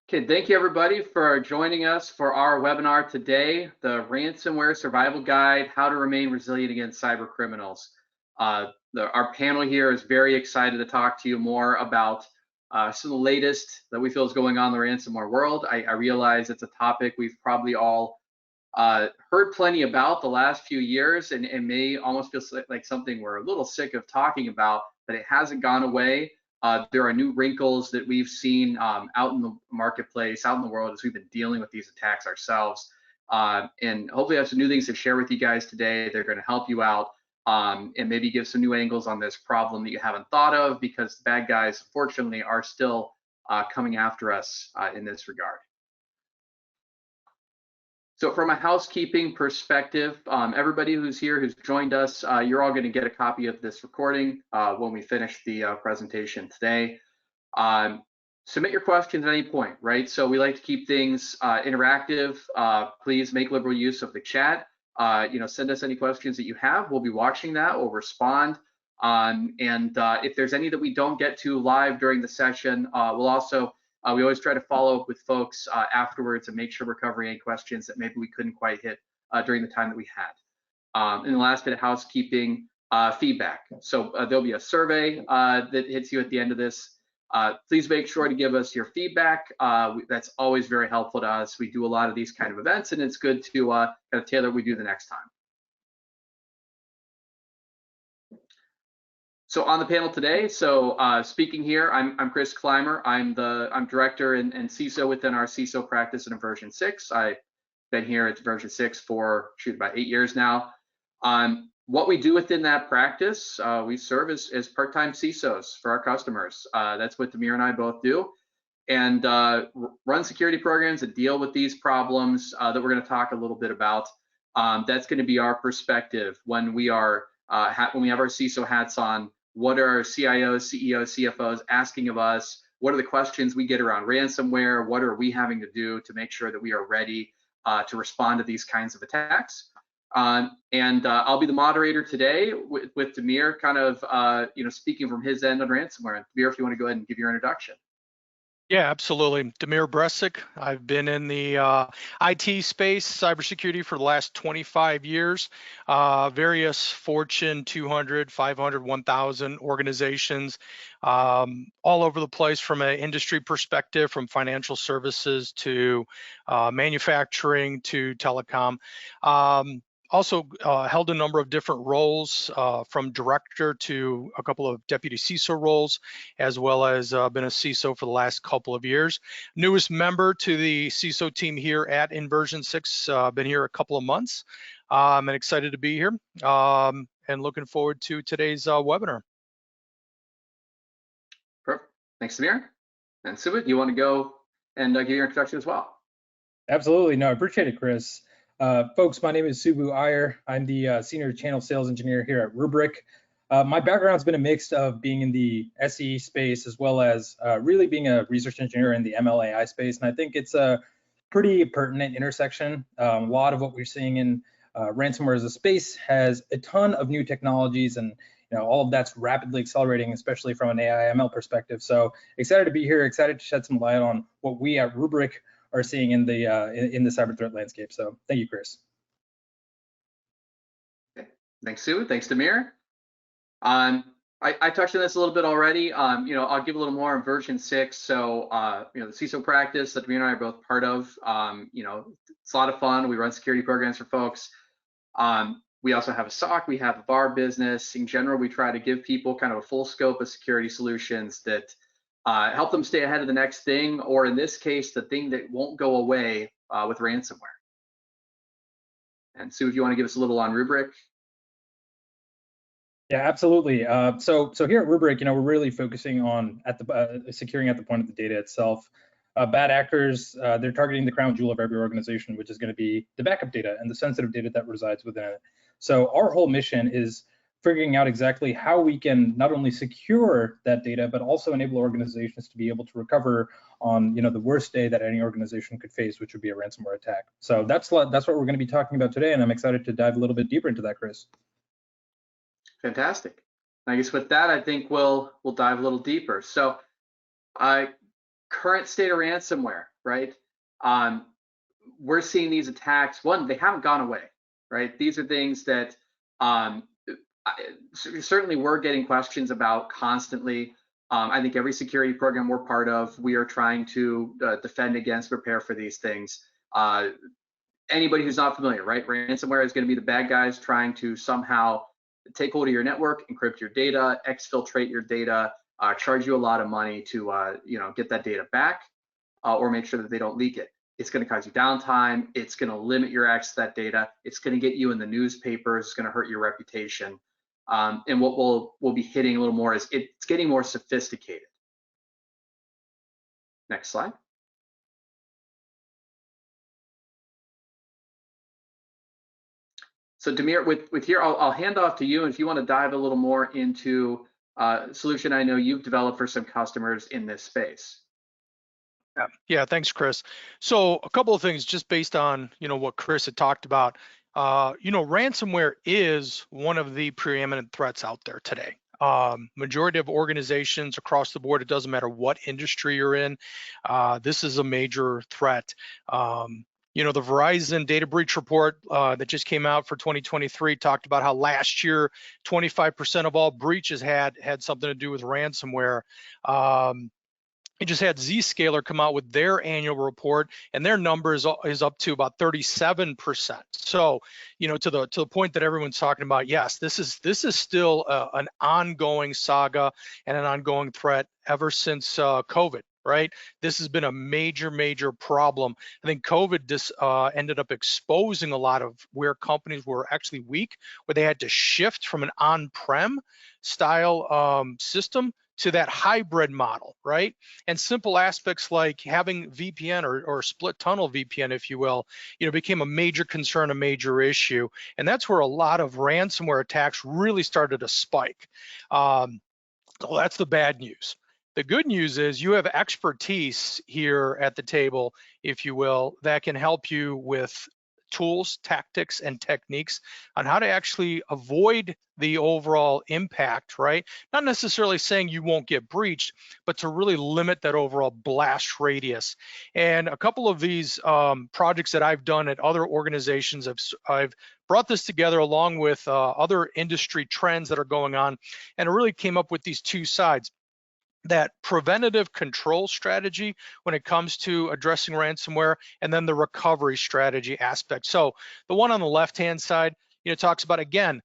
Okay, thank you everybody for joining us for our webinar today, the Ransomware Survival Guide, How to Remain Resilient Against Cyber Criminals. Our panel here is very excited to talk to you more about some of the latest that we feel is going on in the ransomware world. I realize it's a topic we've probably all heard plenty about the last few years and may almost feel like something we're a little sick of talking about, but it hasn't gone away. There are new wrinkles that we've seen out in the marketplace, out in the world, as we've been dealing with these attacks ourselves. And hopefully I have some new things to share with you guys today. They're going to help you out and maybe give some new angles on this problem that you haven't thought of, because the bad guys, unfortunately, are still coming after us in this regard. So from a housekeeping perspective, everybody who's here, who's joined us, you're all going to get a copy of this recording when we finish the presentation today. Submit your questions at any point, right? So we like to keep things interactive. Please make liberal use of the chat. Send us any questions that you have. We'll be watching that. We'll respond. And if there's any that we don't get to live during the session, we'll also we always try to follow up with folks afterwards and make sure we're covering any questions that maybe we couldn't quite hit during the time that we had. And the last bit of housekeeping, feedback. So there'll be a survey that hits you at the end of this. Please make sure to give us your feedback. That's always very helpful to us. We do a lot of these kind of events, and it's good to kind of tailor what we do the next time. So on the panel today, speaking here, I'm Chris Clymer. I'm director and CISO within our CISO practice in version 6. I've been here at version 6 for about 8 years now. What we do within that practice, we serve as part-time CISOs for our customers. That's what Demir and I both do, and run security programs that deal with these problems that we're going to talk a little bit about. That's going to be our perspective when we are when we have our CISO hats on. What are our CIOs, CEOs, CFOs asking of us? What are the questions we get around ransomware? What are we having to do to make sure that we are ready to respond to these kinds of attacks? I'll be the moderator today with Demir, kind of speaking from his end on ransomware. And Demir, if you want to go ahead and give your introduction. Yeah, absolutely. Demir Bresic. I've been in the IT space, cybersecurity, for the last 25 years. Various Fortune 200, 500, 1,000 organizations, all over the place from an industry perspective, from financial services to manufacturing to telecom. Also held a number of different roles, from director to a couple of deputy CISO roles, as well as been a CISO for the last couple of years. Newest member to the CISO team here at Inversion 6, been here a couple of months. I'm excited to be here and looking forward to today's webinar. Perfect. Thanks, Demir. And Subit, you want to go and give your introduction as well? Absolutely. No, I appreciate it, Chris. Folks, my name is Subbu Iyer. I'm the Senior Channel Sales Engineer here at Rubrik. My background's been a mix of being in the SE space as well as really being a research engineer in the ML/AI space, and I think it's a pretty pertinent intersection. A lot of what we're seeing in ransomware as a space has a ton of new technologies, and all of that's rapidly accelerating, especially from an AI/ML perspective. So excited to be here, excited to shed some light on what we at Rubrik are seeing in the cyber threat landscape. So thank you, Chris. Okay. Thanks, Sue. Thanks, Demir. I touched on this a little bit already. I'll give a little more on version 6. So, the CISO practice that Demir and I are both part of, it's a lot of fun. We run security programs for folks. We also have a SOC. We have a VAR business. In general, we try to give people kind of a full scope of security solutions that help them stay ahead of the next thing, or in this case, the thing that won't go away with ransomware. And Sue, if you want to give us a little on Rubrik. Yeah, absolutely. So here at Rubrik, we're really focusing on securing at the point of the data itself. Bad actors, they're targeting the crown jewel of every organization, which is going to be the backup data and the sensitive data that resides within it. So our whole mission is figuring out exactly how we can not only secure that data, but also enable organizations to be able to recover on the worst day that any organization could face, which would be a ransomware attack. So that's what we're going to be talking about today, and I'm excited to dive a little bit deeper into that, Chris. Fantastic. I guess with that, I think we'll dive a little deeper. So current state of ransomware, right? We're seeing these attacks. One, they haven't gone away, right? These are things that certainly we're getting questions about constantly. I think every security program we're part of, we are trying to defend against, prepare for these things. Anybody who's not familiar, right? Ransomware is going to be the bad guys trying to somehow take hold of your network, encrypt your data, exfiltrate your data, charge you a lot of money to get that data back, or make sure that they don't leak it. It's going to cause you downtime. It's going to limit your access to that data. It's going to get you in the newspapers. It's going to hurt your reputation. And what we'll be hitting a little more is it's getting more sophisticated. Next slide. So Demir, with here, I'll hand off to you. And if you want to dive a little more into a solution I know you've developed for some customers in this space. Yeah, thanks, Chris. So a couple of things just based on, what Chris had talked about. Ransomware is one of the preeminent threats out there today. Majority of organizations across the board, it doesn't matter what industry you're in, this is a major threat. The Verizon data breach report that just came out for 2023 talked about how last year 25% of all breaches had something to do with ransomware. You just had Zscaler come out with their annual report, and their number is up to about 37%. So, to the point that everyone's talking about, yes, this is still an ongoing saga and an ongoing threat ever since COVID. Right? This has been a major problem. I think COVID ended up exposing a lot of where companies were actually weak, where they had to shift from an on-prem style system to that hybrid model, right? And simple aspects like having VPN or split tunnel VPN, if you will, became a major concern, a major issue. And that's where a lot of ransomware attacks really started to spike. So that's the bad news. The good news is you have expertise here at the table, if you will, that can help you with tools, tactics, and techniques on how to actually avoid the overall impact, right? Not necessarily saying you won't get breached, but to really limit that overall blast radius. And a couple of these projects that I've done at other organizations, I've brought this together along with other industry trends that are going on, and it really came up with these two sides. That preventative control strategy when it comes to addressing ransomware, and then the recovery strategy aspect. So the one on the left-hand side, talks about, again,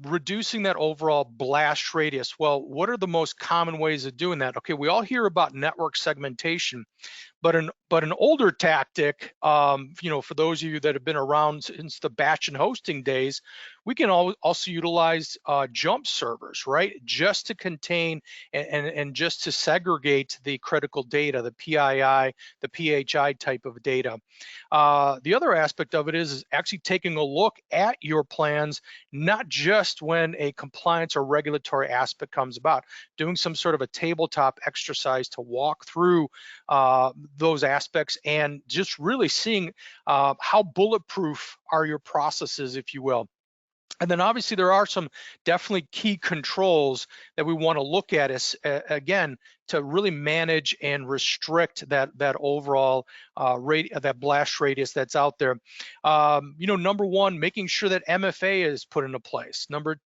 reducing that overall blast radius. Well, what are the most common ways of doing that? Okay, we all hear about network segmentation, but an older tactic, for those of you that have been around since the batch and hosting days, we can also utilize jump servers, right? Just to contain and just to segregate the critical data, the PII, the PHI type of data. The other aspect of it is actually taking a look at your plans, not just when a compliance or regulatory aspect comes about, doing some sort of a tabletop exercise to walk through those aspects and just really seeing how bulletproof are your processes, if you will. And then obviously there are some definitely key controls that we want to look at as, again, to really manage and restrict that overall that blast radius that's out there. Number one, making sure that MFA is put into place. Number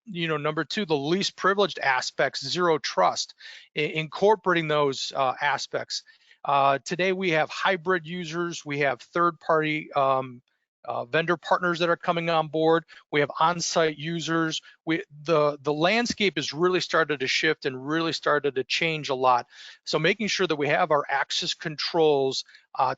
two, the least privileged aspects, zero trust, incorporating those aspects. Today we have hybrid users, we have third-party vendor partners that are coming on board. We have on-site users. The landscape has really started to shift and really started to change a lot. So making sure that we have our access controls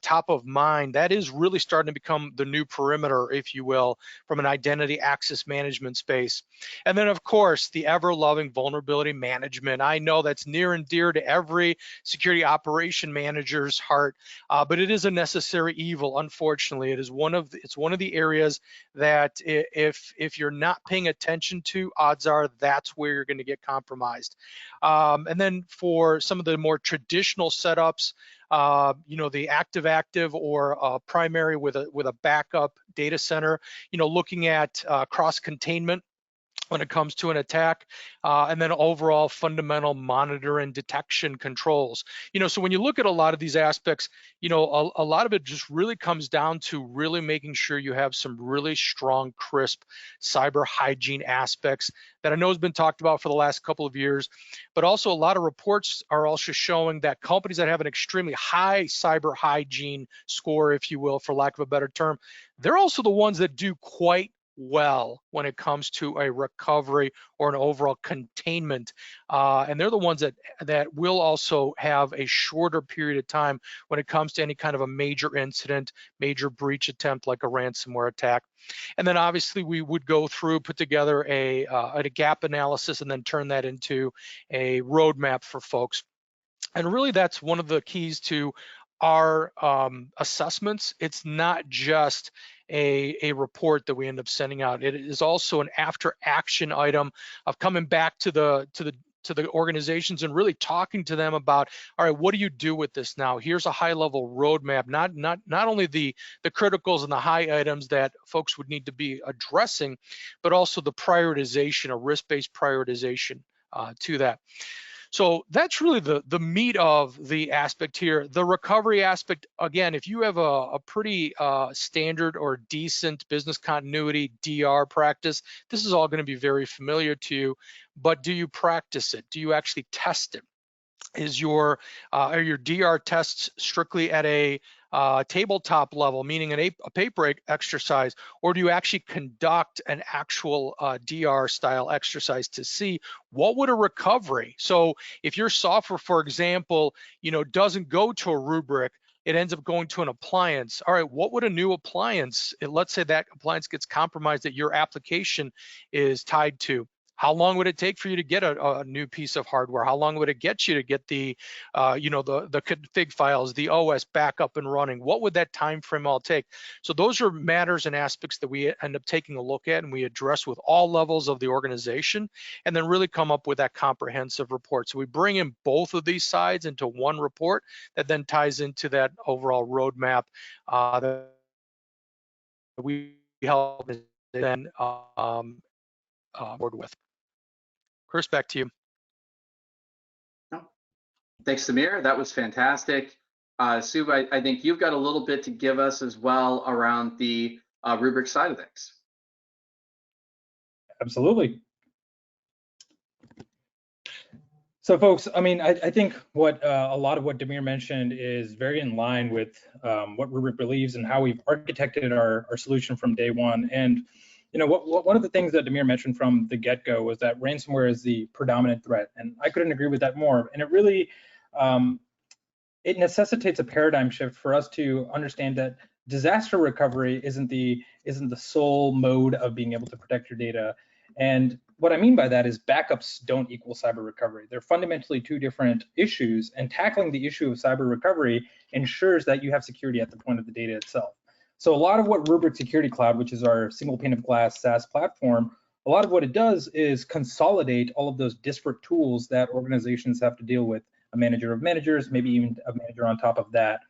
top of mind, that is really starting to become the new perimeter, if you will, from an identity access management space. And then of course, the ever-loving vulnerability management. I know that's near and dear to every security operation manager's heart, but it is a necessary evil, unfortunately. It's one of the areas that if you're not paying attention to, odds are that's where you're going to get compromised. And then for some of the more traditional setups, the active or primary with a backup data center, looking at cross containment. when it comes to an attack, and then overall fundamental monitor and detection controls. So when you look at a lot of these aspects, a lot of it just really comes down to really making sure you have some really strong, crisp cyber hygiene aspects that I know has been talked about for the last couple of years, but also a lot of reports are also showing that companies that have an extremely high cyber hygiene score, if you will, for lack of a better term, they're also the ones that do quite well when it comes to a recovery or an overall containment, and they're the ones that will also have a shorter period of time when it comes to any kind of a major incident, major breach attempt like a ransomware attack. And then obviously we would go through, put together a gap analysis, and then turn that into a roadmap for folks. And really that's one of the keys to our assessments. It's not just a report that we end up sending out. It is also an after action item of coming back to the organizations and really talking to them about, all right, what do you do with this now? Here's a high level roadmap, not only the criticals and the high items that folks would need to be addressing, but also the prioritization, a risk-based prioritization to that. So that's really the meat of the aspect here. The recovery aspect, again, if you have a pretty standard or decent business continuity DR practice, this is all going to be very familiar to you, but do you practice it? Do you actually test it? Are your DR tests strictly at a tabletop level, meaning a paper exercise, or do you actually conduct an actual DR style exercise to see what would a recovery? So if your software, for example, doesn't go to a rubric, it ends up going to an appliance. All right, what would a new appliance, let's say that appliance gets compromised that your application is tied to. How long would it take for you to get a new piece of hardware? How long would it get you to get the config files, the OS back up and running? What would that time frame all take? So those are matters and aspects that we end up taking a look at and we address with all levels of the organization, and then really come up with that comprehensive report. So we bring in both of these sides into one report that then ties into that overall roadmap that we help then board with. Chris, back to you. Thanks, Samir. That was fantastic. Sue, I think you've got a little bit to give us as well around the rubric side of things. Absolutely. So folks, I mean, I think what a lot of what Damir mentioned is very in line with what Rubric believes and how we've architected our solution from day one. And one of the things that Damir mentioned from the get-go was that ransomware is the predominant threat, and I couldn't agree with that more. And it really it necessitates a paradigm shift for us to understand that disaster recovery isn't the sole mode of being able to protect your data. And what I mean by that is backups don't equal cyber recovery. They're fundamentally two different issues, and tackling the issue of cyber recovery ensures that you have security at the point of the data itself. So a lot of what Rubrik Security Cloud, which is our single pane of glass SaaS platform, a lot of what it does is consolidate all of those disparate tools that organizations have to deal with, a manager of managers, maybe even a manager on top of that,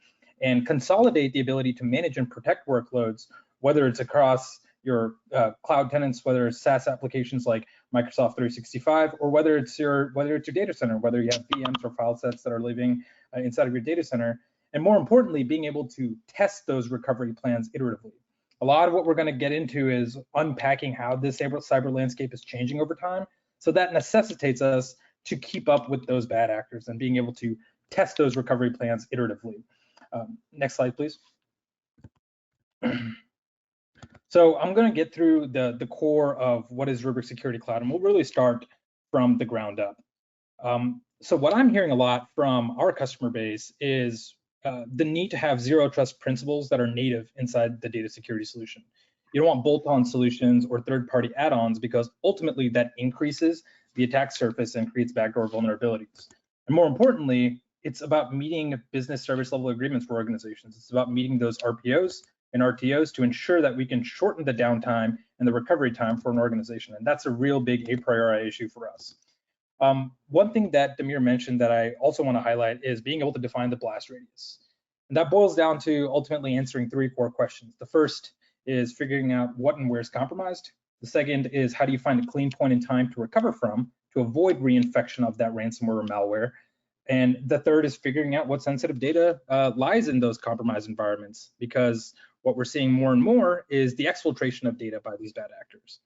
and consolidate the ability to manage and protect workloads, whether it's across your cloud tenants, whether it's SaaS applications like Microsoft 365, or whether it's your data center, whether you have VMs or file sets that are living inside of your data center. And more importantly, being able to test those recovery plans iteratively. A lot of what we're going to get into is unpacking how this cyber landscape is changing over time. So that necessitates us to keep up with those bad actors and being able to test those recovery plans iteratively. Next slide, please. So I'm going to get through the core of what is Rubrik Security Cloud, and we'll really start from the ground up. So what I'm hearing a lot from our customer base is the need to have zero trust principles that are native inside the data security solution. You don't want bolt-on solutions or third-party add-ons because ultimately that increases the attack surface and creates backdoor vulnerabilities. And more importantly, it's about meeting business service level agreements for organizations. It's about meeting those RPOs and RTOs to ensure that we can shorten the downtime and the recovery time for an organization. And that's a real big a priori issue for us. One thing that Damir mentioned that I also want to highlight is being able to define the blast radius. And that boils down to ultimately answering three core questions. The first is figuring out what and where is compromised. The second is how do you find a clean point in time to recover from to avoid reinfection of that ransomware or malware. And the third is figuring out what sensitive data lies in those compromised environments, because what we're seeing more and more is the exfiltration of data by these bad actors.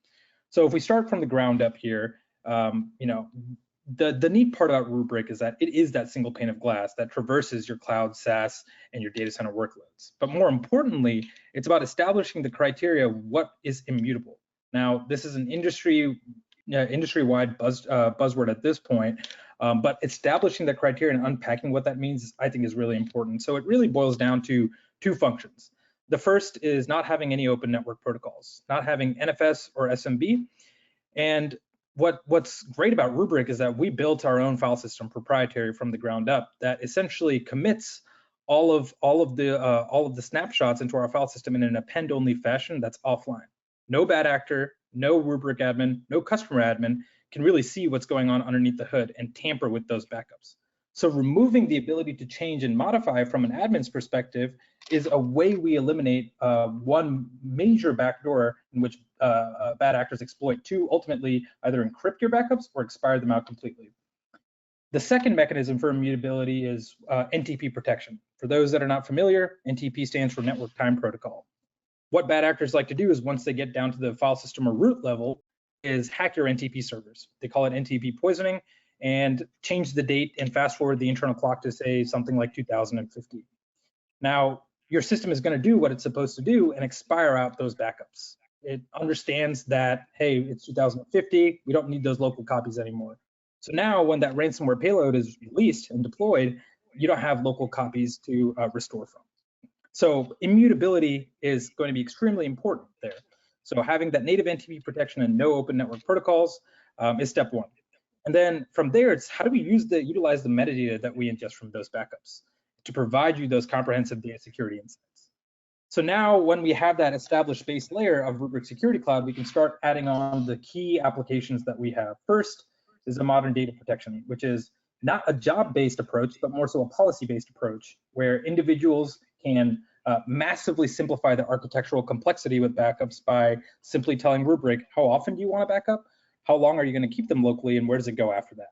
So if we start from the ground up here, the neat part about Rubrik is that it is that single pane of glass that traverses your cloud, SaaS, and your data center workloads. But more importantly, it's about establishing the criteria of what is immutable. Now, this is an industry-wide buzzword at this point, but establishing the criteria and unpacking what that means, I think, is really important. So it really boils down to two functions. The first is not having any open network protocols, not having NFS or SMB. And what's great about Rubrik is that we built our own file system proprietary from the ground up that essentially commits all of the snapshots into our file system in an append-only fashion that's offline. No bad actor, no Rubrik admin, no customer admin can really see what's going on underneath the hood and tamper with those backups. So removing the ability to change and modify from an admin's perspective is a way we eliminate one major backdoor in which bad actors exploit to ultimately either encrypt your backups or expire them out completely. The second mechanism for immutability is NTP protection. For those that are not familiar, NTP stands for Network Time Protocol. What bad actors like to do is once they get down to the file system or root level is hack your NTP servers. They call it NTP poisoning, and change the date and fast forward the internal clock to say something like 2050. Now, your system is going to do what it's supposed to do and expire out those backups. It understands that, hey, it's 2050, we don't need those local copies anymore. So now when that ransomware payload is released and deployed, you don't have local copies to restore from. So immutability is going to be extremely important there. So having that native NTP protection and no open network protocols is step one. And then from there, it's how do we utilize the metadata that we ingest from those backups to provide you those comprehensive data security insights. So now when we have that established base layer of Rubrik Security Cloud, we can start adding on the key applications that we have. First is a modern data protection, which is not a job-based approach, but more so a policy-based approach where individuals can massively simplify the architectural complexity with backups by simply telling Rubrik, how often do you want to back up? How long are you going to keep them locally, and where does it go after that?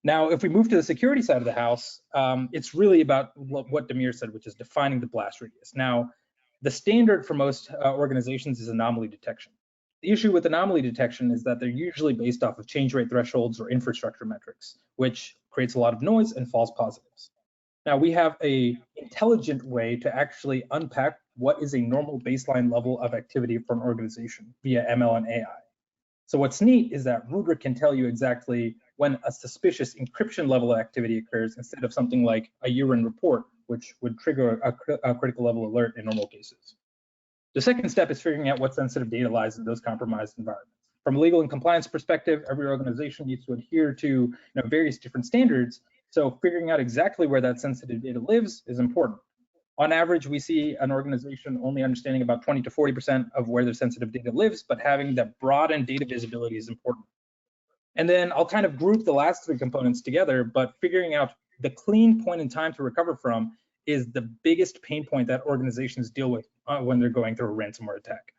Now, if we move to the security side of the house, it's really about what Damir said, which is defining the blast radius. Now, the standard for most organizations is anomaly detection. The issue with anomaly detection is that they're usually based off of change rate thresholds or infrastructure metrics, which creates a lot of noise and false positives. Now, we have an intelligent way to actually unpack what is a normal baseline level of activity for an organization via ML and AI. So what's neat is that Rubrik can tell you exactly when a suspicious encryption level of activity occurs instead of something like a year-end report, which would trigger a critical level alert in normal cases. The second step is figuring out what sensitive data lies in those compromised environments. From a legal and compliance perspective, every organization needs to adhere to various different standards. So figuring out exactly where that sensitive data lives is important. On average, we see an organization only understanding about 20 to 40% of where their sensitive data lives, but having that broadened data visibility is important. And then I'll kind of group the last three components together, but figuring out the clean point in time to recover from is the biggest pain point that organizations deal with when they're going through a ransomware attack.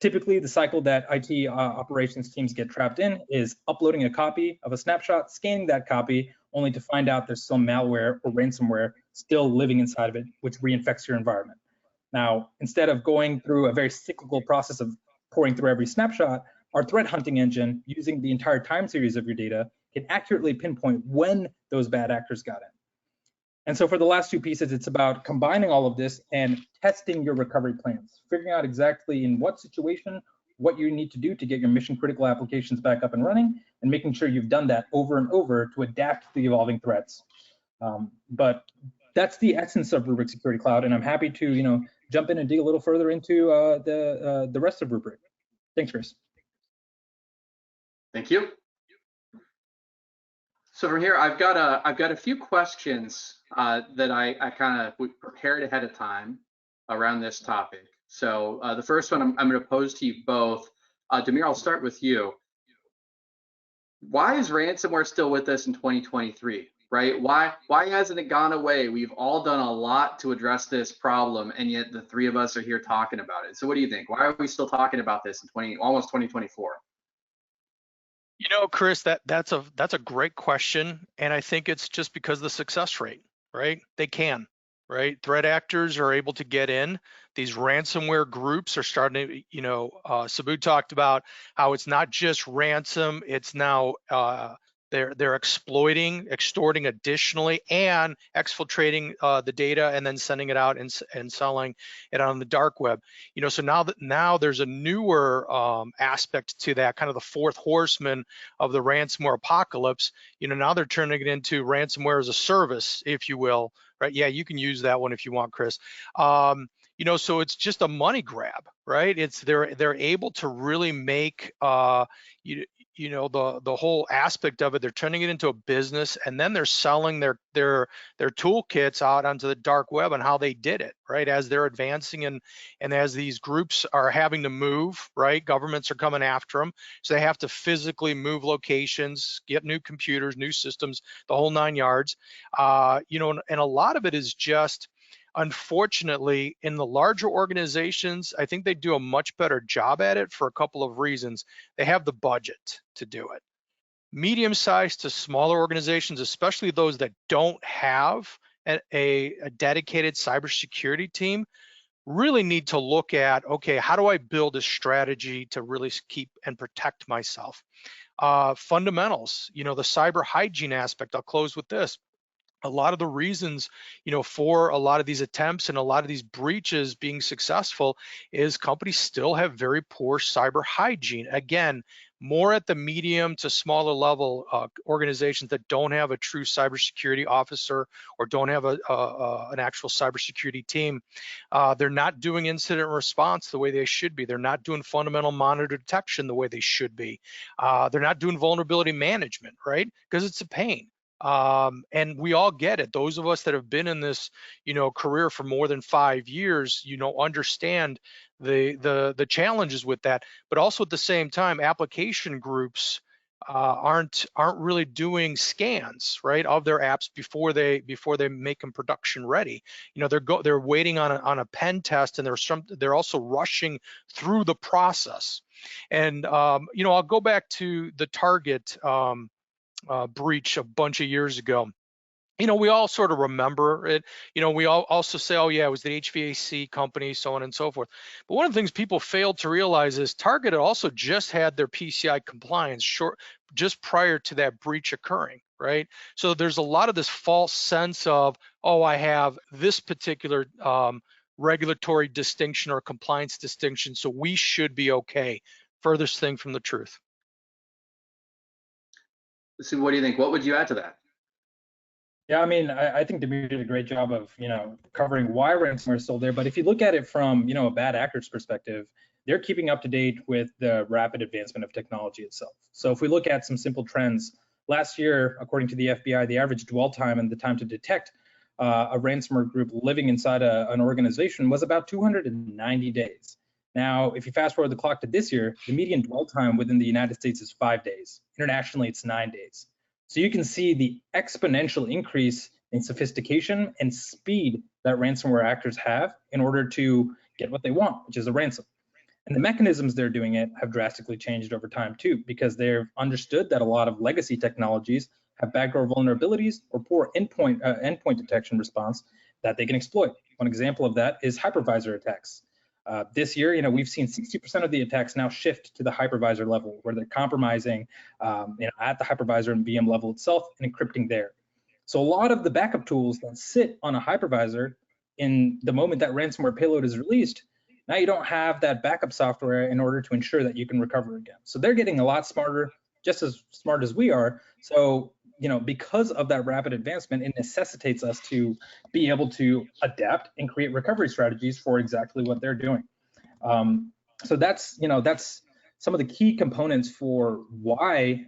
Typically, the cycle that IT operations teams get trapped in is uploading a copy of a snapshot, scanning that copy, only to find out there's some malware or ransomware still living inside of it, which reinfects your environment. Now, instead of going through a very cyclical process of pouring through every snapshot, our threat hunting engine, using the entire time series of your data, can accurately pinpoint when those bad actors got in. And so for the last two pieces, it's about combining all of this and testing your recovery plans, figuring out exactly in what situation, what you need to do to get your mission critical applications back up and running, and making sure you've done that over and over to adapt to the evolving threats. But that's the essence of Rubrik Security Cloud, and I'm happy to jump in and dig a little further into the rest of Rubrik. Thanks, Chris. Thank you. So from here, I've got a few questions that I kind of prepared ahead of time around this topic. So the first one I'm going to pose to you both. Damir, I'll start with you. Why is ransomware still with us in 2023? right? Why hasn't it gone away? We've all done a lot to address this problem, and yet the three of us are here talking about it. So what do you think? Why are we still talking about this in almost 2024? You know, Chris, that's a great question, and I think it's just because of the success rate, right? They can, right? Threat actors are able to get in. These ransomware groups are starting to, Sabu talked about how it's not just ransom; it's now they're exploiting, extorting additionally, and exfiltrating the data and then sending it out and selling it on the dark web. So now there's a newer aspect to that, kind of the fourth horseman of the ransomware apocalypse. Now they're turning it into ransomware as a service, if you will, right? Yeah, you can use that one if you want, Chris. So it's just a money grab, right? They're able to really make the whole aspect of it. They're turning it into a business, and then they're selling their toolkits out onto the dark web on how they did it, right? As they're advancing and as these groups are having to move, right? Governments are coming after them, so they have to physically move locations, get new computers, new systems, the whole 9 yards. And a lot of it is just, unfortunately, in the larger organizations, I think they do a much better job at it for a couple of reasons. They have the budget to do it. Medium-sized to smaller organizations, especially those that don't have a dedicated cybersecurity team, really need to look at, okay, how do I build a strategy to really keep and protect myself? Fundamentals, the cyber hygiene aspect. I'll close with this. A lot of the reasons, for a lot of these attempts and a lot of these breaches being successful is companies still have very poor cyber hygiene. Again, more at the medium to smaller level organizations that don't have a true cybersecurity officer or don't have an actual cybersecurity team. They're not doing incident response the way they should be. They're not doing fundamental monitor detection the way they should be. They're not doing vulnerability management, right? Because it's a pain. And we all get it. Those of us that have been in this, career for more than 5 years, understand the challenges with that. But also at the same time, application groups aren't really doing scans, right, of their apps before they make them production ready. They're waiting on a pen test, and they're also rushing through the process. And I'll go back to the Target breach a bunch of years ago. We all sort of remember it. We all also say, oh yeah, it was the HVAC company, so on and so forth. But one of the things people failed to realize is Target had also just had their PCI compliance just prior to that breach occurring, right? So there's a lot of this false sense of, oh, I have this particular regulatory distinction or compliance distinction, so we should be okay. Furthest thing from the truth. So what do you think? What would you add to that? Yeah, I mean, I think Demir did a great job of, covering why ransomware is still there. But if you look at it from, a bad actor's perspective, they're keeping up to date with the rapid advancement of technology itself. So if we look at some simple trends, last year, according to the FBI, the average dwell time and the time to detect a ransomware group living inside an organization was about 290 days. Now, if you fast forward the clock to this year, the median dwell time within the United States is 5 days. Internationally, it's 9 days. So you can see the exponential increase in sophistication and speed that ransomware actors have in order to get what they want, which is a ransom. And the mechanisms they're doing it have drastically changed over time too, because they've understood that a lot of legacy technologies have backdoor vulnerabilities or poor endpoint detection response that they can exploit. One example of that is hypervisor attacks. This year, we've seen 60% of the attacks now shift to the hypervisor level, where they're compromising at the hypervisor and VM level itself and encrypting there. So a lot of the backup tools that sit on a hypervisor in the moment that ransomware payload is released, now you don't have that backup software in order to ensure that you can recover again. So they're getting a lot smarter, just as smart as we are. So because of that rapid advancement, it necessitates us to be able to adapt and create recovery strategies for exactly what they're doing. So that's some of the key components for why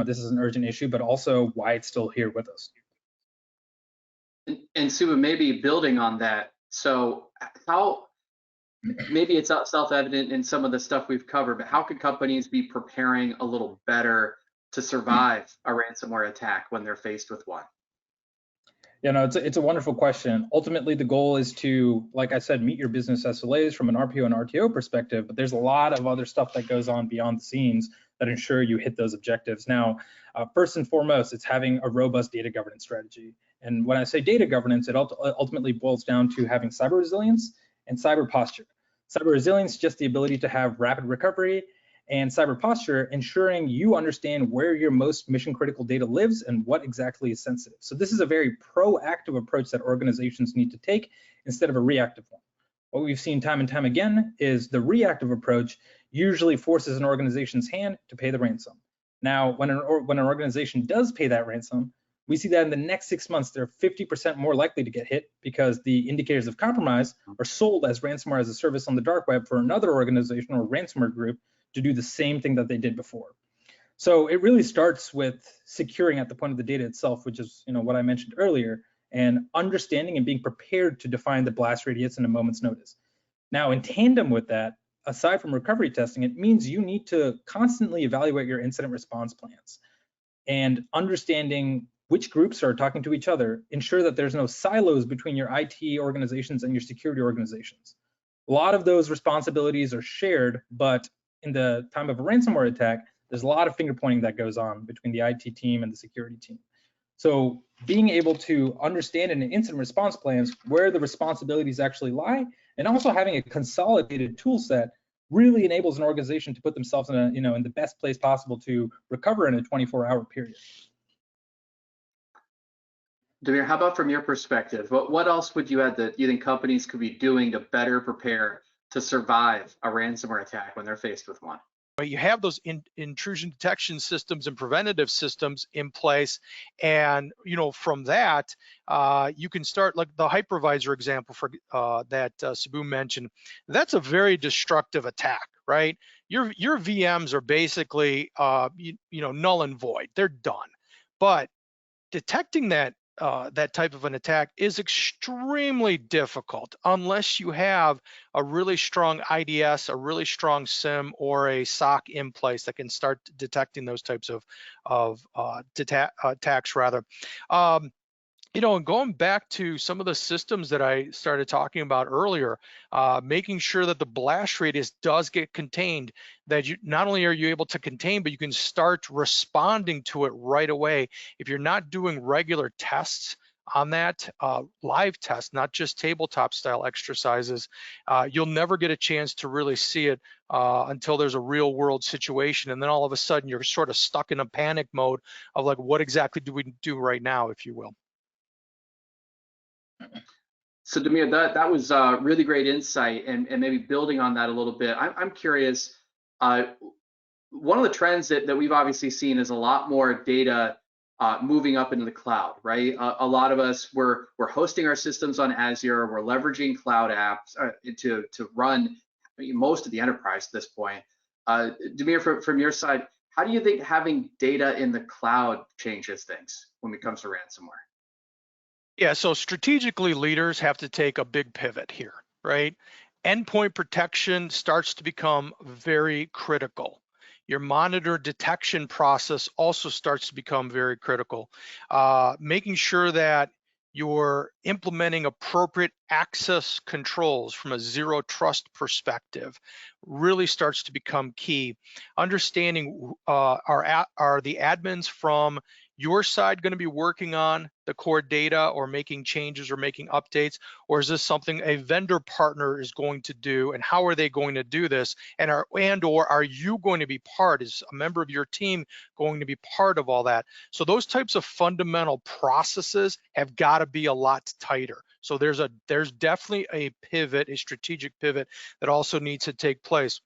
this is an urgent issue, but also why it's still here with us. And Suba, maybe building on that, so how, maybe it's self-evident in some of the stuff we've covered, but how could companies be preparing a little better to survive a ransomware attack when they're faced with one? It's a wonderful question. Ultimately, the goal is to, like I said, meet your business SLAs from an RPO and RTO perspective, but there's a lot of other stuff that goes on beyond the scenes that ensure you hit those objectives. Now, first and foremost, it's having a robust data governance strategy. And when I say data governance, it ultimately boils down to having cyber resilience and cyber posture. Cyber resilience is just the ability to have rapid recovery, and cyber posture, ensuring you understand where your most mission critical data lives and what exactly is sensitive. So this is a very proactive approach that organizations need to take instead of a reactive one. What we've seen time and time again is the reactive approach usually forces an organization's hand to pay the ransom. Now, when an organization does pay that ransom, we see that in the next 6 months, they're 50% more likely to get hit because the indicators of compromise are sold as ransomware as a service on the dark web for another organization or ransomware group to do the same thing that they did before. So it really starts with securing at the point of the data itself, which is what I mentioned earlier, and understanding and being prepared to define the blast radius in a moment's notice. Now, in tandem with that, aside from recovery testing, it means you need to constantly evaluate your incident response plans and understanding which groups are talking to each other, ensure that there's no silos between your IT organizations and your security organizations. A lot of those responsibilities are shared, but in the time of a ransomware attack, there's a lot of finger pointing that goes on between the IT team and the security team. So being able to understand in an incident response plans where the responsibilities actually lie, and also having a consolidated tool set really enables an organization to put themselves in in the best place possible to recover in a 24-hour period. Damir, how about from your perspective? What else would you add that you think companies could be doing to better prepare to survive a ransomware attack when they're faced with one? You have those intrusion detection systems and preventative systems in place, and from that you can start, like the hypervisor example for that Sabu mentioned. That's a very destructive attack, right? Your VMs are basically null and void. They're done. But detecting that type of an attack is extremely difficult unless you have a really strong IDS, a really strong SIM, or a SOC in place that can start detecting those types of attacks rather. And going back to some of the systems that I started talking about earlier, making sure that the blast radius does get contained, that you not only are you able to contain, but you can start responding to it right away. If you're not doing regular tests on that, live tests, not just tabletop style exercises, you'll never get a chance to really see it until there's a real world situation. And then all of a sudden you're sort of stuck in a panic mode of like, what exactly do we do right now, if you will. So Damir, that was really great insight, and maybe building on that a little bit, I'm curious, one of the trends that we've obviously seen is a lot more data moving up into the cloud, right? A lot of us, we're hosting our systems on Azure, we're leveraging cloud apps to run most of the enterprise at this point. Damir, from your side, how do you think having data in the cloud changes things when it comes to ransomware? Yeah, so strategically, leaders have to take a big pivot here, right? Endpoint protection starts to become very critical. Your monitor detection process also starts to become very critical. Making sure that you're implementing appropriate access controls from a zero trust perspective really starts to become key. Understanding are the admins from your side going to be working on the core data or making changes or making updates, or is this something a vendor partner is going to do, and how are they going to do this, and or are you going to be part, is a member of your team going to be part of all that? So those types of fundamental processes have got to be a lot tighter. So there's definitely a pivot, a strategic pivot that also needs to take place.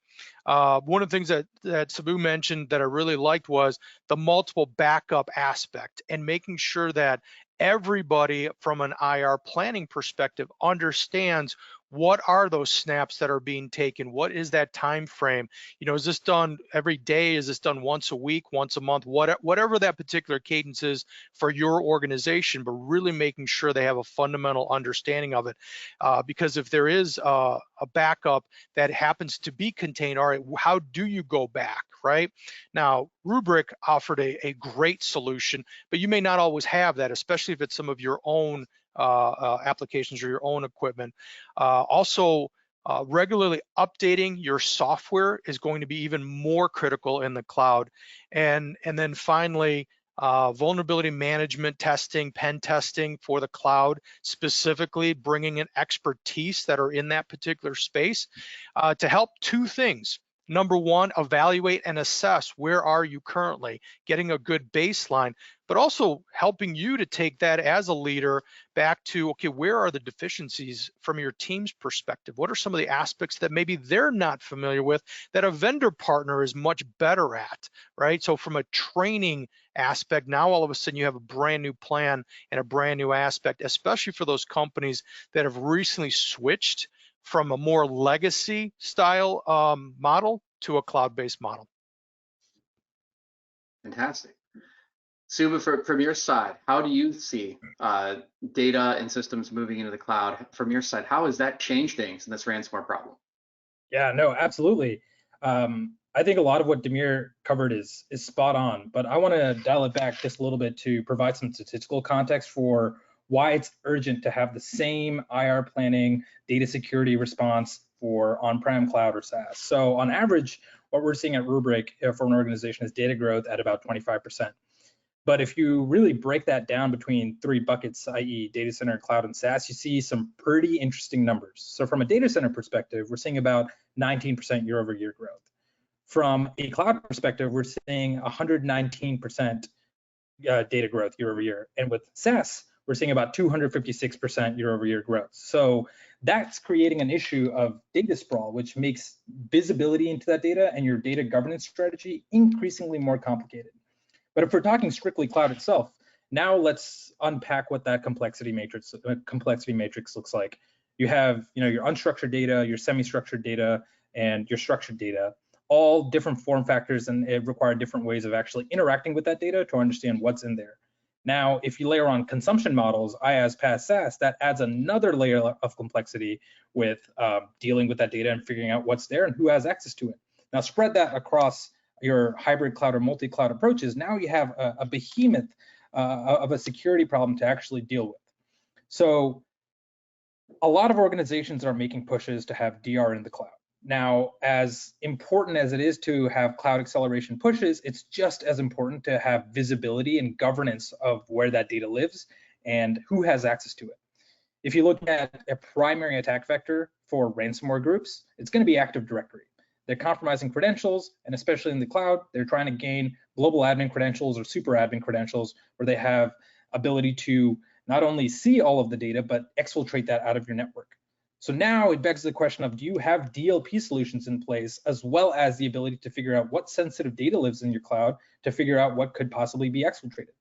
One of the things that Sabu mentioned that I really liked was the multiple backup aspect, and making sure that everybody from an IR planning perspective understands what are those snaps that are being taken? What is that time frame? Is this done every day? Is this done once a week, once a month? Whatever that particular cadence is for your organization, but really making sure they have a fundamental understanding of it. Because if there is a backup that happens to be contained, all right, how do you go back, right? Now, Rubrik offered a great solution, but you may not always have that, especially if it's some of your own applications or your own equipment. Also, regularly updating your software is going to be even more critical in the cloud. And then finally, vulnerability management testing, pen testing for the cloud, specifically bringing in expertise that are in that particular space to help two things. Number one, evaluate and assess where are you currently, getting a good baseline, but also helping you to take that as a leader back to, okay, where are the deficiencies from your team's perspective? What are some of the aspects that maybe they're not familiar with that a vendor partner is much better at, right? So from a training aspect, now all of a sudden you have a brand new plan and a brand new aspect, especially for those companies that have recently switched from a more legacy style model to a cloud-based model. Fantastic. Suba, from your side, how do you see data and systems moving into the cloud? From your side, how has that changed things in this ransomware problem? Yeah, no, absolutely. I think a lot of what Damir covered is spot on, but I want to dial it back just a little bit to provide some statistical context for why it's urgent to have the same IR planning data security response for on-prem, cloud, or SaaS. So on average, what we're seeing at Rubrik for an organization is data growth at about 25%. But if you really break that down between three buckets, i.e. data center, cloud, and SaaS, you see some pretty interesting numbers. So from a data center perspective, we're seeing about 19% year-over-year growth. From a cloud perspective, we're seeing 119% data growth year-over-year. And with SaaS, we're seeing about 256% year-over-year growth. So that's creating an issue of data sprawl, which makes visibility into that data and your data governance strategy increasingly more complicated. But if we're talking strictly cloud itself, now let's unpack what that complexity matrix looks like. You have, your unstructured data, your semi-structured data, and your structured data, all different form factors, and it require different ways of actually interacting with that data to understand what's in there. Now, if you layer on consumption models, IaaS, PaaS, SaaS, that adds another layer of complexity with dealing with that data and figuring out what's there and who has access to it. Now, spread that across your hybrid cloud or multi-cloud approaches. Now you have a behemoth of a security problem to actually deal with. So a lot of organizations are making pushes to have DR in the cloud. Now, as important as it is to have cloud acceleration pushes, it's just as important to have visibility and governance of where that data lives and who has access to it. If you look at a primary attack vector for ransomware groups, it's going to be Active Directory. They're compromising credentials, and especially in the cloud, they're trying to gain global admin credentials or super admin credentials where they have ability to not only see all of the data, but exfiltrate that out of your network. So now it begs the question of, do you have DLP solutions in place, as well as the ability to figure out what sensitive data lives in your cloud to figure out what could possibly be exfiltrated?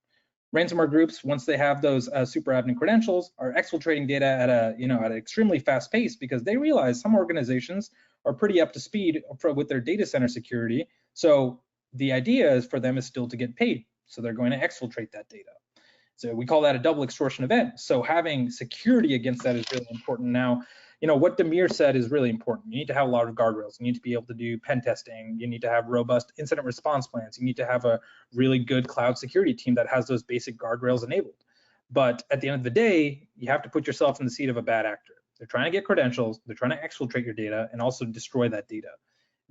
Ransomware groups, once they have those super admin credentials, are exfiltrating data at an extremely fast pace because they realize some organizations are pretty up to speed with their data center security. So the idea is for them is still to get paid. So they're going to exfiltrate that data. So we call that a double extortion event. So having security against that is really important. Now, what Damir said is really important. You need to have a lot of guardrails. You need to be able to do pen testing. You need to have robust incident response plans. You need to have a really good cloud security team that has those basic guardrails enabled. But at the end of the day, you have to put yourself in the seat of a bad actor. They're trying to get credentials. They're trying to exfiltrate your data and also destroy that data.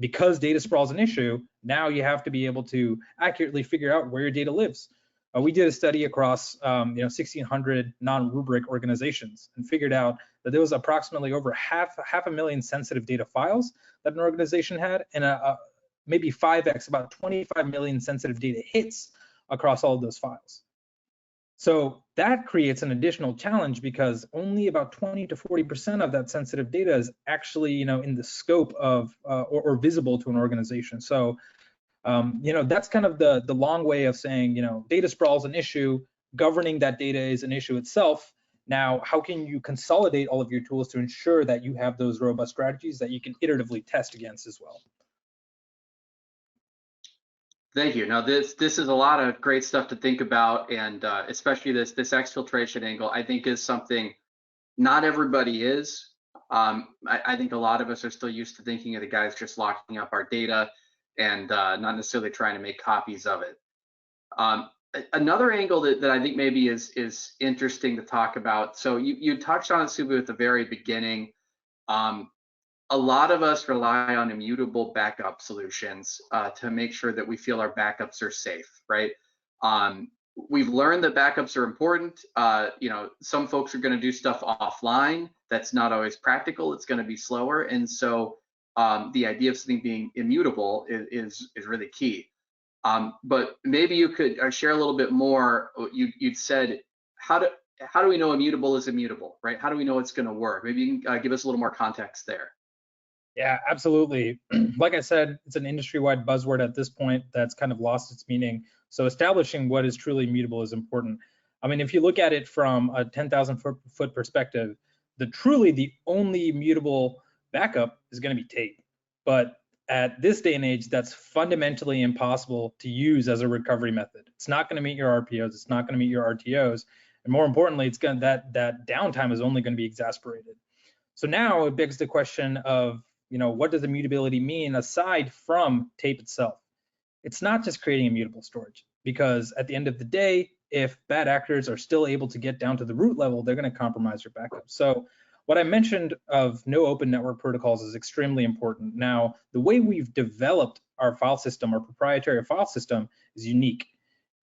Because data sprawl is an issue, now you have to be able to accurately figure out where your data lives. We did a study across 1,600 non-Rubrik organizations and figured out that there was approximately over half a million sensitive data files that an organization had, and maybe 5x, about 25 million sensitive data hits across all of those files. So that creates an additional challenge because only about 20 to 40% of that sensitive data is actually in the scope of or visible to an organization. So that's kind of the long way of saying, data sprawl is an issue, governing that data is an issue itself, Now, how can you consolidate all of your tools to ensure that you have those robust strategies that you can iteratively test against as well? Thank you. Now, this is a lot of great stuff to think about, and especially this exfiltration angle, I think is something not everybody is. I think a lot of us are still used to thinking of the guys just locking up our data and not necessarily trying to make copies of it. Another angle that I think maybe is interesting to talk about. So you touched on it, Subu, at the very beginning. A lot of us rely on immutable backup solutions to make sure that we feel our backups are safe, right? We've learned that backups are important. Some folks are going to do stuff offline. That's not always practical. It's going to be slower, and so the idea of something being immutable is really key. But maybe you could share a little bit more. You'd said how do we know immutable is immutable, right? How do we know it's going to work? Maybe you can give us a little more context there. Yeah, absolutely. Like I said, it's an industry-wide buzzword at this point that's kind of lost its meaning. So establishing what is truly immutable is important. I mean, if you look at it from a 10,000 foot perspective, the only immutable backup is going to be tape. But at this day and age, that's fundamentally impossible to use as a recovery method. It's not going to meet your RPOs. It's not going to meet your RTOs. And more importantly, that downtime is only going to be exacerbated. So now it begs the question of, what does immutability mean aside from tape itself? It's not just creating immutable storage, because at the end of the day, if bad actors are still able to get down to the root level, they're going to compromise your backup. So what I mentioned of no open network protocols is extremely important. Now, the way we've developed our file system, our proprietary file system, is unique.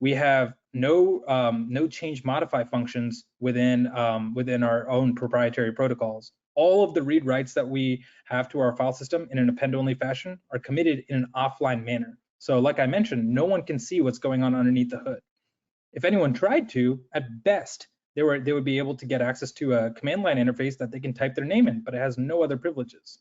We have no change modify functions within our own proprietary protocols. All of the read writes that we have to our file system in an append-only fashion are committed in an offline manner. So like I mentioned, no one can see what's going on underneath the hood. If anyone tried to, at best, they would be able to get access to a command line interface that they can type their name in, but it has no other privileges.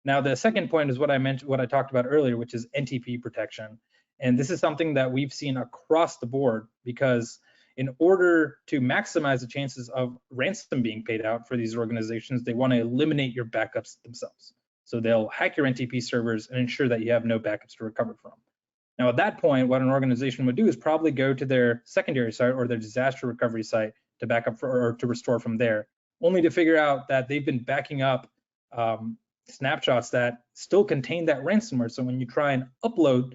Now, the second point is what I talked about earlier, which is NTP protection. And this is something that we've seen across the board, because in order to maximize the chances of ransom being paid out for these organizations, they want to eliminate your backups themselves. So they'll hack your NTP servers and ensure that you have no backups to recover from. Now, at that point, what an organization would do is probably go to their secondary site or their disaster recovery site to back up or to restore from there, only to figure out that they've been backing up snapshots that still contain that ransomware. So when you try and upload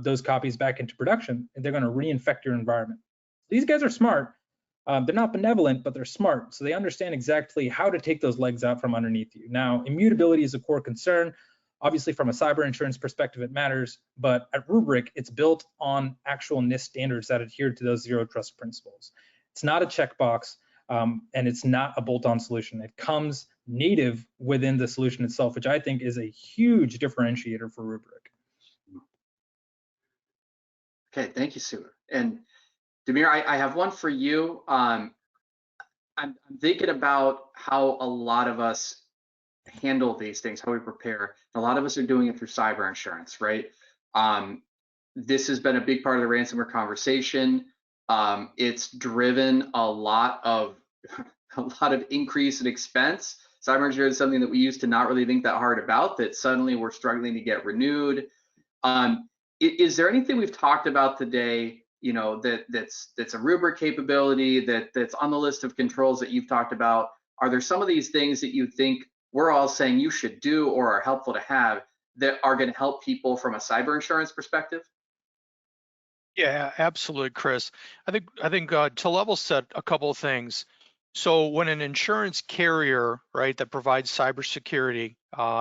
those copies back into production, they're going to reinfect your environment. These guys are smart. They're not benevolent, but they're smart. So they understand exactly how to take those legs out from underneath you. Now, immutability is a core concern. Obviously, from a cyber insurance perspective, it matters. But at Rubrik, it's built on actual NIST standards that adhere to those zero trust principles. It's not a checkbox, and it's not a bolt-on solution. It comes native within the solution itself, which I think is a huge differentiator for Rubrik. Okay, thank you, Sue. And Damir, I have one for you. I'm thinking about how a lot of us handle these things, how we prepare. A lot of us are doing it through cyber insurance, right? This has been a big part of the ransomware conversation. It's driven a lot of increase in expense. Cyber insurance is something that we used to not really think that hard about, that suddenly we're struggling to get renewed. Is there anything we've talked about today, that's a Rubrik capability that's on the list of controls that you've talked about? Are there some of these things that you think we're all saying you should do or are helpful to have that are going to help people from a cyber insurance perspective? Yeah, absolutely, Chris. I think to level set a couple of things. So when an insurance carrier, right, that provides cybersecurity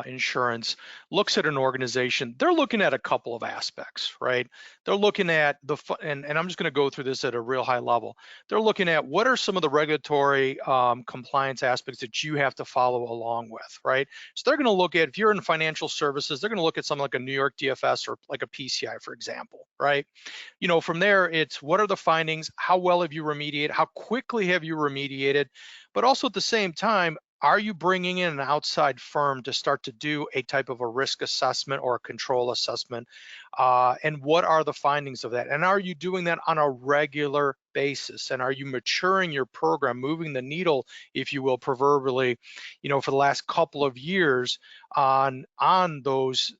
insurance looks at an organization, they're looking at a couple of aspects, right? They're looking at and I'm just going to go through this at a real high level. They're looking at what are some of the regulatory compliance aspects that you have to follow along with, right? So they're going to look at, if you're in financial services, they're going to look at something like a New York DFS or like a PCI, for example, right? From there, it's what are the findings? How well have you remediated? How quickly have you remediated? But also at the same time, Are you bringing in an outside firm to start to do a type of a risk assessment or a control assessment? And what are the findings of that? And are you doing that on a regular basis? And are you maturing your program, moving the needle, if you will, proverbially, for the last couple of years on those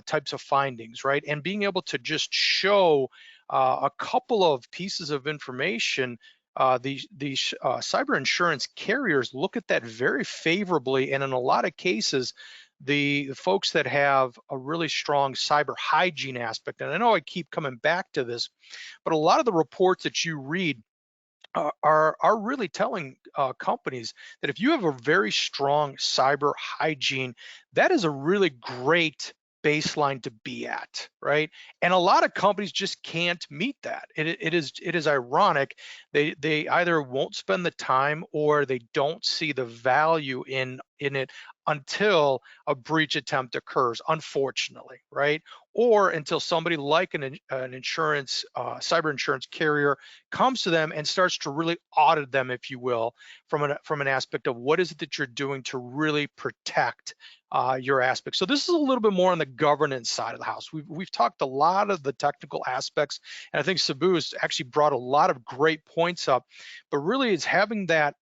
types of findings, right? And being able to just show a couple of pieces of information, these cyber insurance carriers look at that very favorably, and in a lot of cases, the folks that have a really strong cyber hygiene aspect, and I know I keep coming back to this, but a lot of the reports that you read are really telling companies that if you have a very strong cyber hygiene, that is a really great baseline to be at, right? And a lot of companies just can't meet that. It is ironic. They either won't spend the time or they don't see the value in it until a breach attempt occurs, unfortunately, right? Or until somebody like an insurance, cyber insurance carrier comes to them and starts to really audit them, if you will, from an aspect of what is it that you're doing to really protect your aspects. So this is a little bit more on the governance side of the house. We've talked a lot of the technical aspects, and I think Sabu has actually brought a lot of great points up, but really it's having that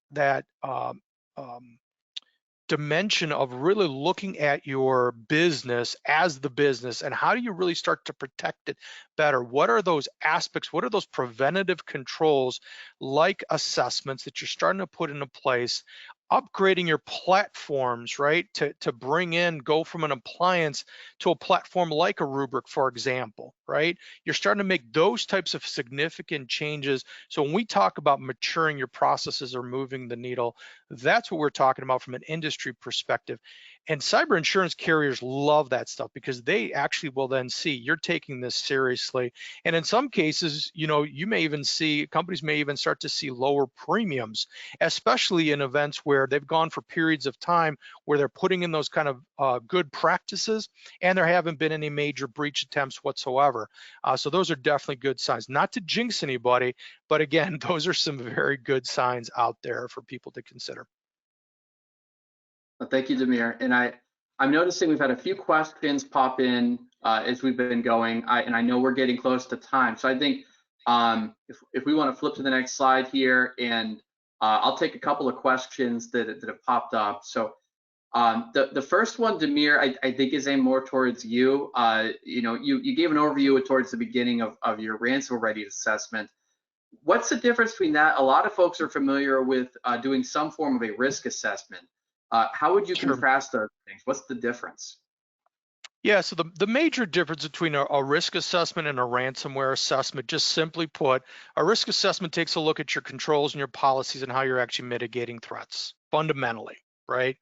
dimension of really looking at your business as the business, and how do you really start to protect it better? What are those aspects? What are those preventative controls like assessments that you're starting to put into place? Upgrading your platforms, right? To bring in, go from an appliance to a platform like a Rubrik, for example, right? You're starting to make those types of significant changes. So when we talk about maturing your processes or moving the needle, that's what we're talking about from an industry perspective. And cyber insurance carriers love that stuff because they actually will then see you're taking this seriously. And in some cases, you may even see, companies may even start to see lower premiums, especially in events where they've gone for periods of time where they're putting in those kind of good practices and there haven't been any major breach attempts whatsoever. So those are definitely good signs. Not to jinx anybody, but again, those are some very good signs out there for people to consider. Well, thank you, Demir. And I'm noticing we've had a few questions pop in as we've been going, and I know we're getting close to time. So I think if we want to flip to the next slide here, and I'll take a couple of questions that have popped up. So the first one, Demir, I think is aimed more towards you. You gave an overview towards the beginning of your ransomware readiness assessment. What's the difference between that? A lot of folks are familiar with doing some form of a risk assessment. How would you contrast those things? What's the difference? Yeah, so the major difference between a risk assessment and a ransomware assessment, just simply put, a risk assessment takes a look at your controls and your policies and how you're actually mitigating threats, fundamentally, right?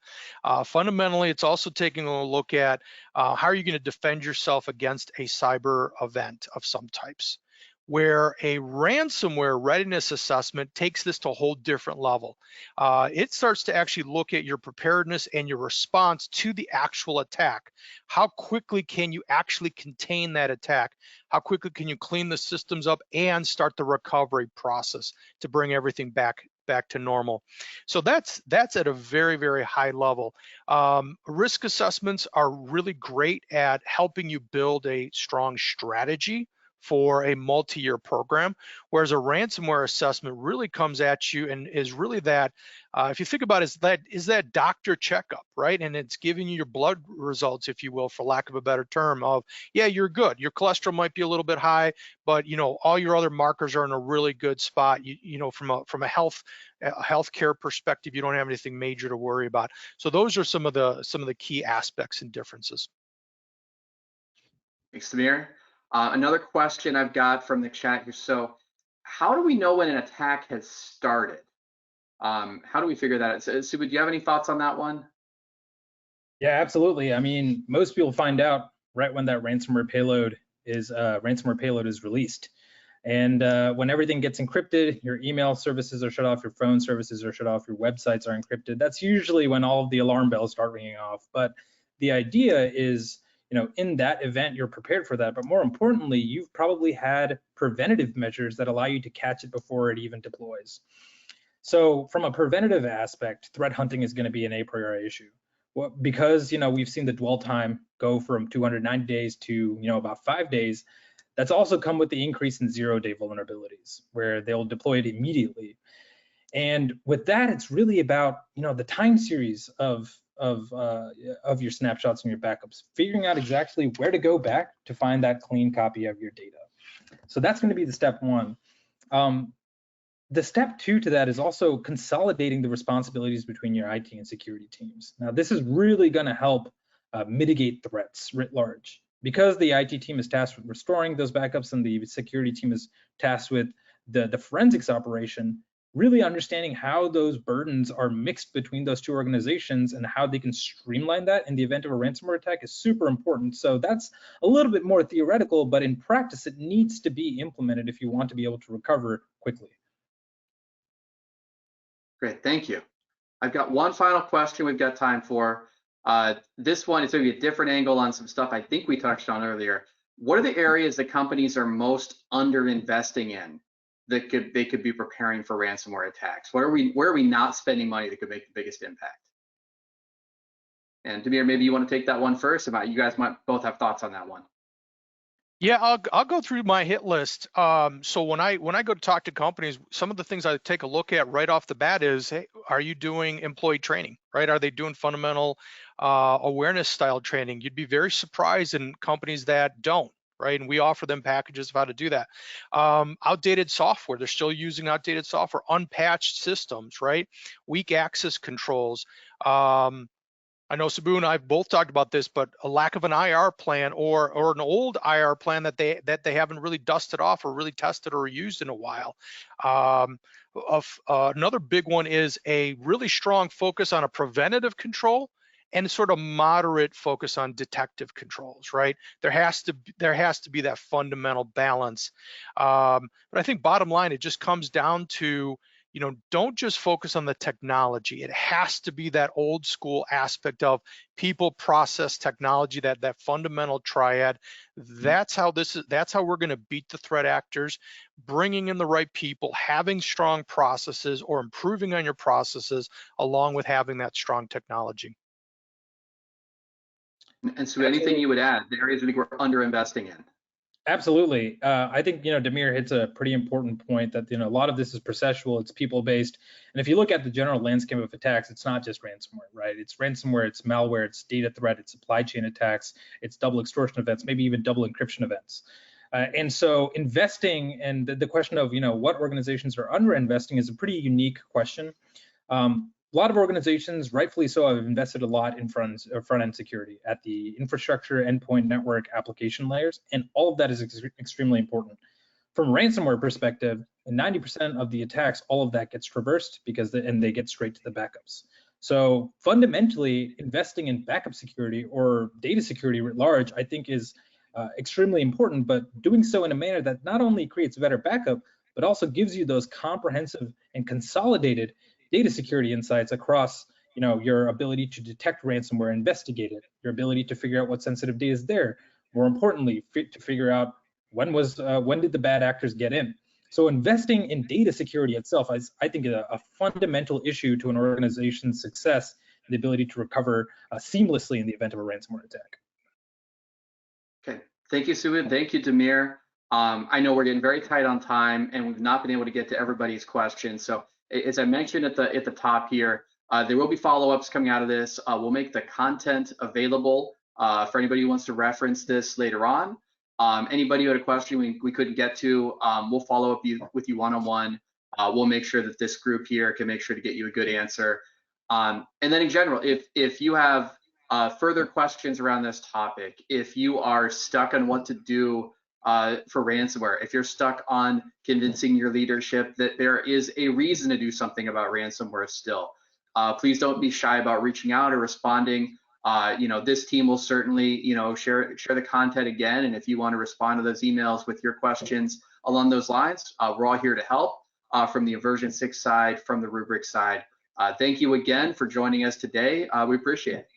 Fundamentally, it's also taking a look at how are you going to defend yourself against a cyber event of some types, where a ransomware readiness assessment takes this to a whole different level. It starts to actually look at your preparedness and your response to the actual attack. How quickly can you actually contain that attack? How quickly can you clean the systems up and start the recovery process to bring everything back to normal? So that's at a very, very high level. Risk assessments are really great at helping you build a strong strategy for a multi-year program, whereas a ransomware assessment really comes at you and is really that, if you think about it, is that doctor checkup, right? And it's giving you your blood results, if you will, for lack of a better term, of, yeah, you're good. Your cholesterol might be a little bit high, but all your other markers are in a really good spot. From a healthcare perspective, you don't have anything major to worry about. So those are some of the key aspects and differences. Thanks, Demir. Another question I've got from the chat here. So how do we know when an attack has started? How do we figure that out? Subu, do you have any thoughts on that one? Yeah, absolutely. I mean, most people find out right when that ransomware payload is released. And when everything gets encrypted, your email services are shut off, your phone services are shut off, your websites are encrypted. That's usually when all of the alarm bells start ringing off. But the idea is, in that event, you're prepared for that. But more importantly, you've probably had preventative measures that allow you to catch it before it even deploys. So from a preventative aspect, threat hunting is going to be an a priori issue. Well, because we've seen the dwell time go from 290 days to about 5 days. That's also come with the increase in 0-day vulnerabilities, where they'll deploy it immediately. And with that, it's really about the time series of your snapshots and your backups, figuring out exactly where to go back to find that clean copy of your data. So that's going to be the step one. The step two to that is also consolidating the responsibilities between your IT and security teams. Now, this is really going to help mitigate threats writ large, because the IT team is tasked with restoring those backups and the security team is tasked with the forensics operation. Really understanding how those burdens are mixed between those two organizations and how they can streamline that in the event of a ransomware attack is super important. So that's a little bit more theoretical, but in practice, it needs to be implemented if you want to be able to recover quickly. Great, thank you. I've got one final question we've got time for. This one is going to be a different angle on some stuff I think we touched on earlier. What are the areas that companies are most under-investing in that they could be preparing for ransomware attacks? Where are we not spending money that could make the biggest impact? And Damir, maybe you want to take that one first. You guys might both have thoughts on that one. Yeah, I'll go through my hit list. So when I go to talk to companies, some of the things I take a look at right off the bat is, hey, are you doing employee training, right? Are they doing fundamental awareness style training? You'd be very surprised in companies that don't, right? And we offer them packages of how to do that. Outdated software, they're still using outdated software, unpatched systems, right? Weak access controls. I know Sabu and I have both talked about this, but a lack of an IR plan or an old IR plan that they haven't really dusted off or really tested or used in a while. Another big one is a really strong focus on a preventative control and sort of moderate focus on detective controls, right? There has to be that fundamental balance. But I think bottom line, it just comes down to, don't just focus on the technology. It has to be that old school aspect of people, process, technology, that fundamental triad. That's how we're going to beat the threat actors, bringing in the right people, having strong processes or improving on your processes, along with having that strong technology. And so anything you would add, the areas we think we're under investing in? Absolutely. I think, Damir hits a pretty important point that, a lot of this is processual, it's people-based. And if you look at the general landscape of attacks, it's not just ransomware, right? It's ransomware, it's malware, it's data threat, it's supply chain attacks, it's double extortion events, maybe even double encryption events. And so investing, and the question of, what organizations are under-investing is a pretty unique question. A lot of organizations, rightfully so, have invested a lot in front-end security at the infrastructure, endpoint, network, application layers, and all of that is extremely important. From a ransomware perspective, in 90% of the attacks, all of that gets traversed because they get straight to the backups. So fundamentally, investing in backup security or data security writ large, I think is extremely important, but doing so in a manner that not only creates better backup, but also gives you those comprehensive and consolidated data security insights across, your ability to detect ransomware, investigate it, your ability to figure out what sensitive data is there. More importantly, to figure out when did the bad actors get in. So investing in data security itself, I think, is a fundamental issue to an organization's success and the ability to recover seamlessly in the event of a ransomware attack. Okay, thank you, Subin. Thank you, Damir. I know we're getting very tight on time, and we've not been able to get to everybody's questions. So, as I mentioned at the top here, there will be follow-ups coming out of this. We'll make the content available for anybody who wants to reference this later on. Anybody who had a question we couldn't get to, we'll follow up with you one-on-one. We'll make sure that this group here can make sure to get you a good answer. And then in general, if you have further questions around this topic, if you are stuck on what to do for ransomware, if you're stuck on convincing your leadership that there is a reason to do something about ransomware still, please don't be shy about reaching out or responding. This team will certainly, share the content again. And if you want to respond to those emails with your questions along those lines, we're all here to help from the version 6 side, from the Rubrik side. Thank you again for joining us today. We appreciate it.